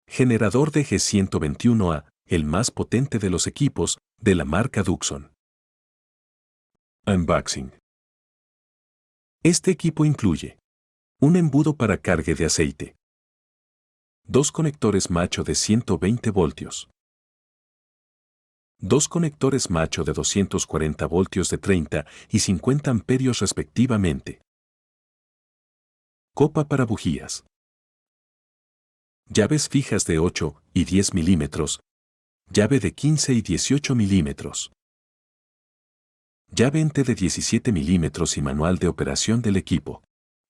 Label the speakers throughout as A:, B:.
A: Generador de G121A, el más potente de los equipos, de la marca Tucson. Unboxing. Este equipo incluye un embudo para cargue de aceite, dos conectores macho de 120 voltios, dos conectores macho de 240 voltios de 30 y 50 amperios respectivamente, copa para bujías, llaves fijas de 8 y 10 milímetros, llave de 15 y 18 milímetros, llave en T de 17 milímetros y manual de operación del equipo.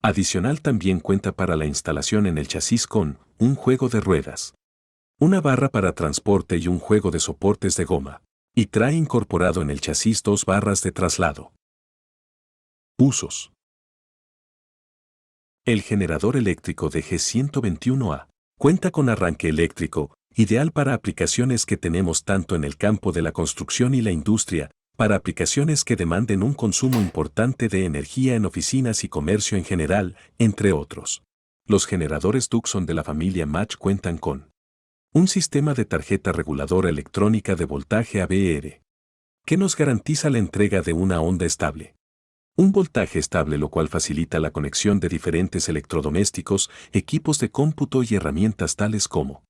A: Adicional también cuenta para la instalación en el chasis con un juego de ruedas, una barra para transporte y un juego de soportes de goma. Y trae incorporado en el chasis 2 barras de traslado. Usos. El generador eléctrico de G121A cuenta con arranque eléctrico, ideal para aplicaciones que tenemos tanto en el campo de la construcción y la industria, para aplicaciones que demanden un consumo importante de energía en oficinas y comercio en general, entre otros. Los generadores Tucson de la familia Match cuentan con un sistema de tarjeta reguladora electrónica de voltaje ABR, que nos garantiza la entrega de una onda estable. Un voltaje estable, lo cual facilita la conexión de diferentes electrodomésticos, equipos de cómputo y herramientas tales como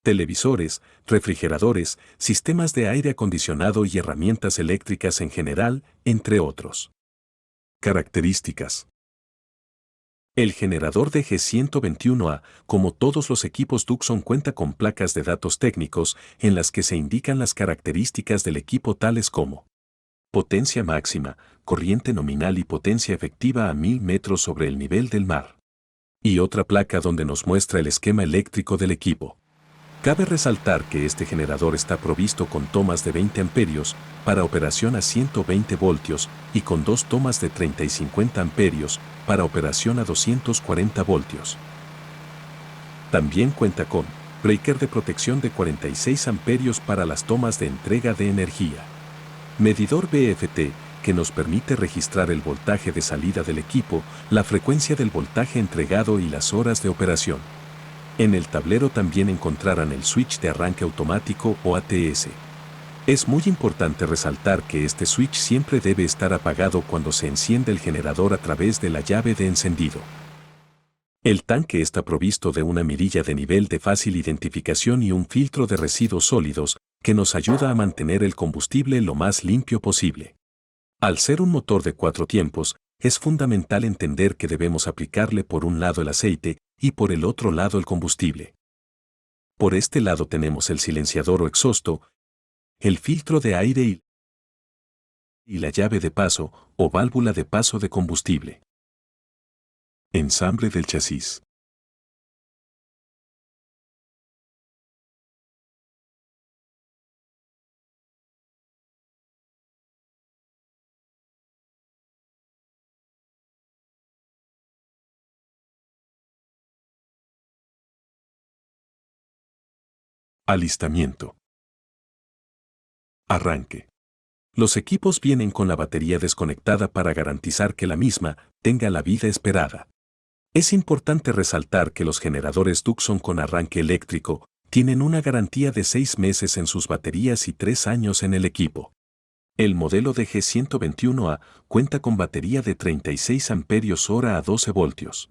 A: televisores, refrigeradores, sistemas de aire acondicionado y herramientas eléctricas en general, entre otros. Características. El generador de G121A, como todos los equipos Tucson, cuenta con placas de datos técnicos en las que se indican las características del equipo tales como potencia máxima, corriente nominal y potencia efectiva a 1000 metros sobre el nivel del mar. Y otra placa donde nos muestra el esquema eléctrico del equipo. Cabe resaltar que este generador está provisto con tomas de 20 amperios para operación a 120 voltios y con dos tomas de 30 y 50 amperios para operación a 240 voltios. También cuenta con breaker de protección de 46 amperios para las tomas de entrega de energía. Medidor BFT, que nos permite registrar el voltaje de salida del equipo, la frecuencia del voltaje entregado y las horas de operación. En el tablero también encontrarán el switch de arranque automático o ATS. Es muy importante resaltar que este switch siempre debe estar apagado cuando se enciende el generador a través de la llave de encendido. El tanque está provisto de una mirilla de nivel de fácil identificación y un filtro de residuos sólidos que nos ayuda a mantener el combustible lo más limpio posible. Al ser un motor de 4 tiempos, es fundamental entender que debemos aplicarle por un lado el aceite y por el otro lado el combustible. Por este lado tenemos el silenciador o exhausto, el filtro de aire y la llave de paso o válvula de paso de combustible. Ensamble del chasis. Alistamiento. Arranque. Los equipos vienen con la batería desconectada para garantizar que la misma tenga la vida esperada. Es importante resaltar que los generadores Tucson con arranque eléctrico tienen una garantía de 6 meses en sus baterías y 3 años en el equipo. El modelo de G121A cuenta con batería de 36 amperios hora a 12 voltios.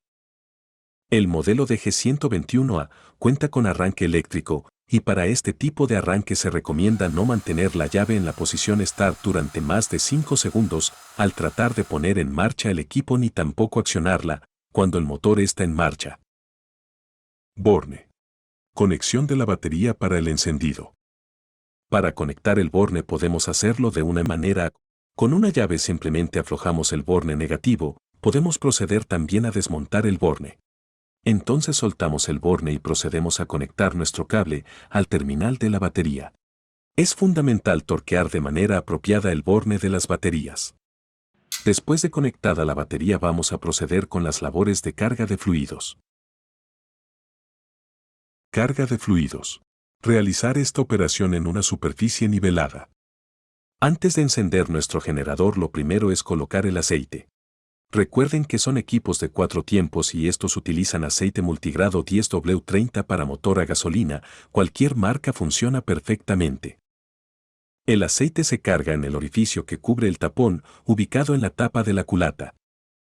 A: El modelo de G121A cuenta con arranque eléctrico, y para este tipo de arranque se recomienda no mantener la llave en la posición Start durante más de 5 segundos al tratar de poner en marcha el equipo ni tampoco accionarla cuando el motor está en marcha. Borne. Conexión de la batería para el encendido. Para conectar el borne podemos hacerlo de una manera. Con una llave simplemente aflojamos el borne negativo, podemos proceder también a desmontar el borne. Entonces soltamos el borne y procedemos a conectar nuestro cable al terminal de la batería. Es fundamental torquear de manera apropiada el borne de las baterías. Después de conectada la batería vamos a proceder con las labores de carga de fluidos. Carga de fluidos. Realizar esta operación en una superficie nivelada. Antes de encender nuestro generador, lo primero es colocar el aceite. Recuerden que son equipos de 4 tiempos y estos utilizan aceite multigrado 10W30 para motor a gasolina, cualquier marca funciona perfectamente. El aceite se carga en el orificio que cubre el tapón, ubicado en la tapa de la culata.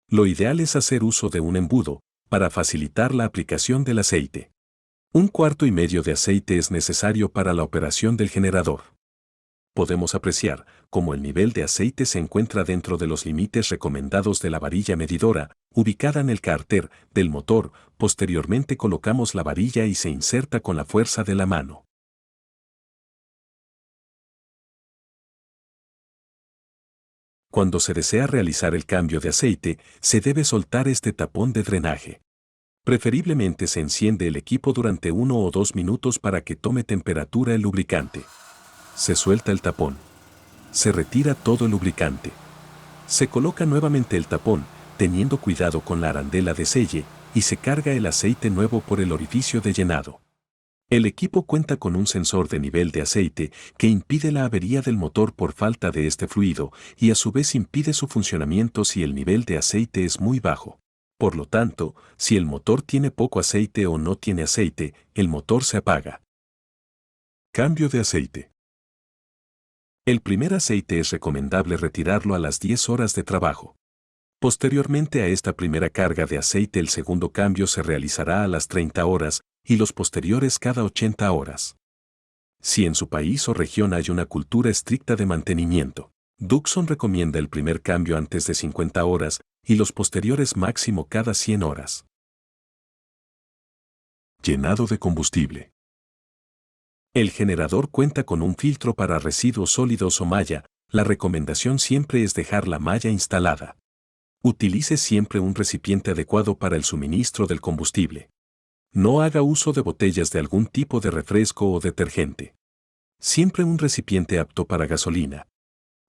A: Lo ideal es hacer uso de un embudo, para facilitar la aplicación del aceite. 1,4 de aceite es necesario para la operación del generador. Podemos apreciar cómo el nivel de aceite se encuentra dentro de los límites recomendados de la varilla medidora, ubicada en el cárter del motor. Posteriormente colocamos la varilla y se inserta con la fuerza de la mano. Cuando se desea realizar el cambio de aceite, se debe soltar este tapón de drenaje. Preferiblemente se enciende el equipo durante 1 o 2 minutos para que tome temperatura el lubricante. Se suelta el tapón. Se retira todo el lubricante. Se coloca nuevamente el tapón, teniendo cuidado con la arandela de selle, y se carga el aceite nuevo por el orificio de llenado. El equipo cuenta con un sensor de nivel de aceite que impide la avería del motor por falta de este fluido y a su vez impide su funcionamiento si el nivel de aceite es muy bajo. Por lo tanto, si el motor tiene poco aceite o no tiene aceite, el motor se apaga. Cambio de aceite. El primer aceite es recomendable retirarlo a las 10 horas de trabajo. Posteriormente a esta primera carga de aceite el segundo cambio se realizará a las 30 horas y los posteriores cada 80 horas. Si en su país o región hay una cultura estricta de mantenimiento, Duxon recomienda el primer cambio antes de 50 horas y los posteriores máximo cada 100 horas. Llenado de combustible. El generador cuenta con un filtro para residuos sólidos o malla. La recomendación siempre es dejar la malla instalada. Utilice siempre un recipiente adecuado para el suministro del combustible. No haga uso de botellas de algún tipo de refresco o detergente. Siempre un recipiente apto para gasolina.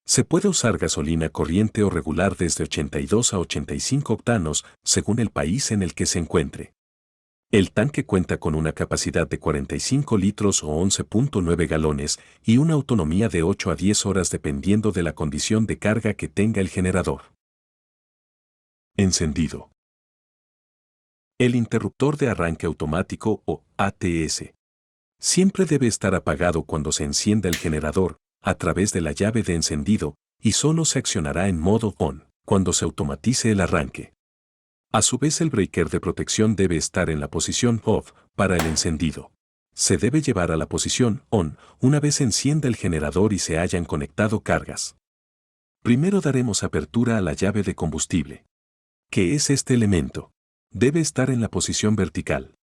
A: Se puede usar gasolina corriente o regular desde 82 a 85 octanos, según el país en el que se encuentre. El tanque cuenta con una capacidad de 45 litros o 11,9 galones y una autonomía de 8 a 10 horas dependiendo de la condición de carga que tenga el generador. Encendido. El interruptor de arranque automático o ATS siempre debe estar apagado cuando se encienda el generador a través de la llave de encendido y solo se accionará en modo on cuando se automatice el arranque. A su vez el breaker de protección debe estar en la posición off para el encendido. Se debe llevar a la posición on una vez encienda el generador y se hayan conectado cargas. Primero daremos apertura a la llave de combustible. ¿Qué es este elemento? Debe estar en la posición vertical.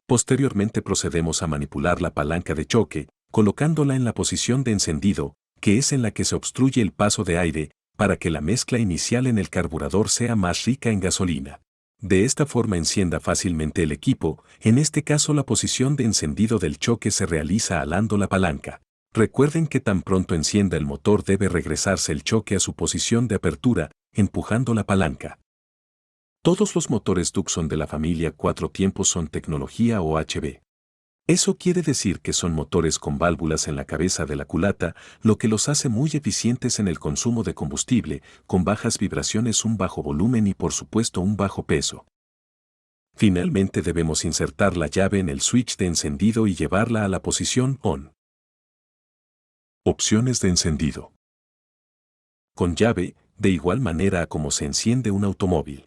A: Posteriormente procedemos a manipular la palanca de choque, colocándola en la posición de encendido, que es en la que se obstruye el paso de aire, para que la mezcla inicial en el carburador sea más rica en gasolina. De esta forma encienda fácilmente el equipo, en este caso la posición de encendido del choque se realiza alando la palanca. Recuerden que tan pronto encienda el motor debe regresarse el choque a su posición de apertura, empujando la palanca. Todos los motores Duxon de la familia 4 tiempos son tecnología OHB. Eso quiere decir que son motores con válvulas en la cabeza de la culata, lo que los hace muy eficientes en el consumo de combustible, con bajas vibraciones, un bajo volumen y por supuesto un bajo peso. Finalmente debemos insertar la llave en el switch de encendido y llevarla a la posición on. Opciones de encendido. Con llave, de igual manera a como se enciende un automóvil.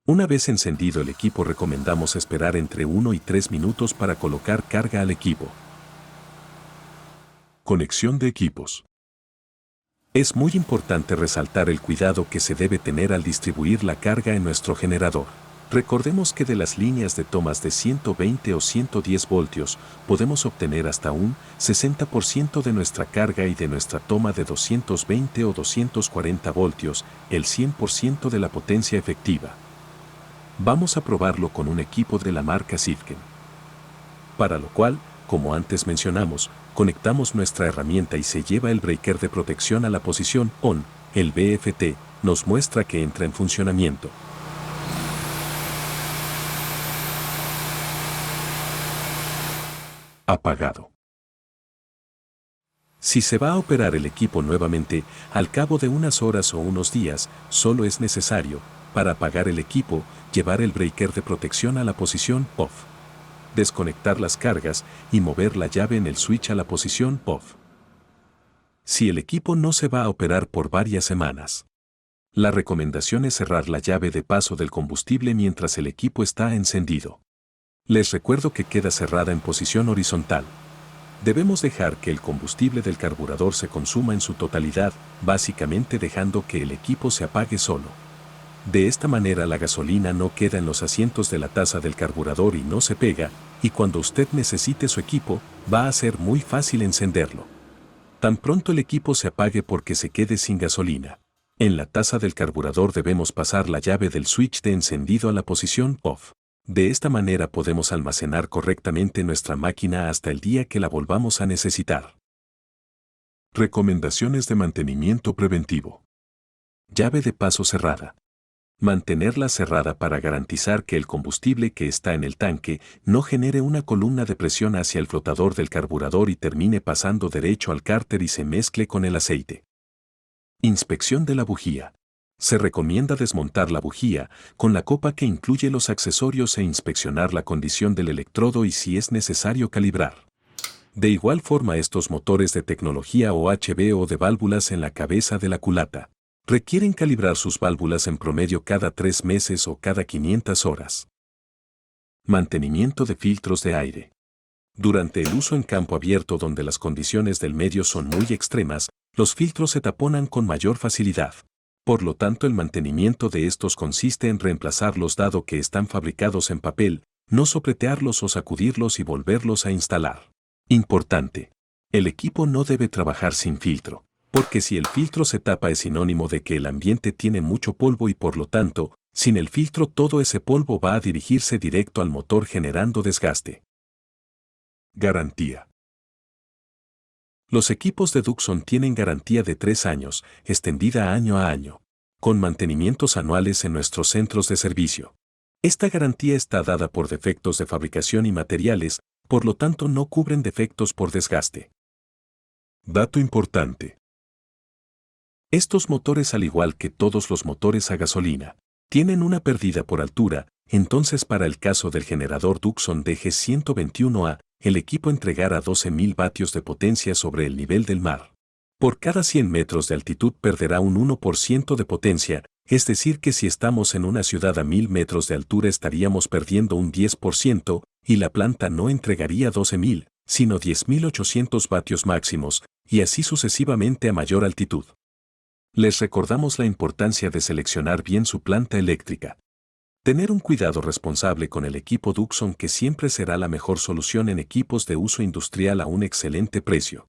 A: Una vez encendido el equipo recomendamos esperar entre 1 y 3 minutos para colocar carga al equipo. Conexión de equipos. Es muy importante resaltar el cuidado que se debe tener al distribuir la carga en nuestro generador. Recordemos que de las líneas de tomas de 120 o 110 voltios podemos obtener hasta un 60% de nuestra carga y de nuestra toma de 220 o 240 voltios, el 100% de la potencia efectiva. Vamos a probarlo con un equipo de la marca Sifken. Para lo cual, como antes mencionamos, conectamos nuestra herramienta y se lleva el breaker de protección a la posición on. El BFT nos muestra que entra en funcionamiento. Apagado. Si se va a operar el equipo nuevamente, al cabo de unas horas o unos días, solo es necesario Para apagar el equipo, llevar el breaker de protección a la posición OFF. Desconectar las cargas y mover la llave en el switch a la posición OFF. Si el equipo no se va a operar por varias semanas, la recomendación es cerrar la llave de paso del combustible mientras el equipo está encendido. Les recuerdo que queda cerrada en posición horizontal. Debemos dejar que el combustible del carburador se consuma en su totalidad, básicamente dejando que el equipo se apague solo. De esta manera la gasolina no queda en los asientos de la taza del carburador y no se pega, y cuando usted necesite su equipo, va a ser muy fácil encenderlo. Tan pronto el equipo se apague porque se quede sin gasolina. En la taza del carburador debemos pasar la llave del switch de encendido a la posición OFF. De esta manera podemos almacenar correctamente nuestra máquina hasta el día que la volvamos a necesitar. Recomendaciones de mantenimiento preventivo. Llave de paso cerrada. Mantenerla cerrada para garantizar que el combustible que está en el tanque no genere una columna de presión hacia el flotador del carburador y termine pasando derecho al cárter y se mezcle con el aceite. Inspección de la bujía. Se recomienda desmontar la bujía con la copa que incluye los accesorios e inspeccionar la condición del electrodo y si es necesario calibrar. De igual forma estos motores de tecnología OHB o de válvulas en la cabeza de la culata requieren calibrar sus válvulas en promedio cada 3 meses o cada 500 horas. Mantenimiento de filtros de aire. Durante el uso en campo abierto donde las condiciones del medio son muy extremas, los filtros se taponan con mayor facilidad. Por lo tanto, el mantenimiento de estos consiste en reemplazarlos dado que están fabricados en papel, no sopletearlos o sacudirlos y volverlos a instalar. Importante. El equipo no debe trabajar sin filtro, porque si el filtro se tapa es sinónimo de que el ambiente tiene mucho polvo y por lo tanto, sin el filtro todo ese polvo va a dirigirse directo al motor generando desgaste. Garantía. Los equipos de Duxon tienen garantía de 3 años, extendida año a año, con mantenimientos anuales en nuestros centros de servicio. Esta garantía está dada por defectos de fabricación y materiales, por lo tanto no cubren defectos por desgaste. Dato importante. Estos motores, al igual que todos los motores a gasolina, tienen una pérdida por altura, entonces para el caso del generador Duxon DG121A, el equipo entregará 12.000 vatios de potencia sobre el nivel del mar. Por cada 100 metros de altitud perderá un 1% de potencia, es decir que si estamos en una ciudad a 1.000 metros de altura estaríamos perdiendo un 10%, y la planta no entregaría 12.000, sino 10.800 vatios máximos, y así sucesivamente a mayor altitud. Les recordamos la importancia de seleccionar bien su planta eléctrica. Tener un cuidado responsable con el equipo Duxon que siempre será la mejor solución en equipos de uso industrial a un excelente precio.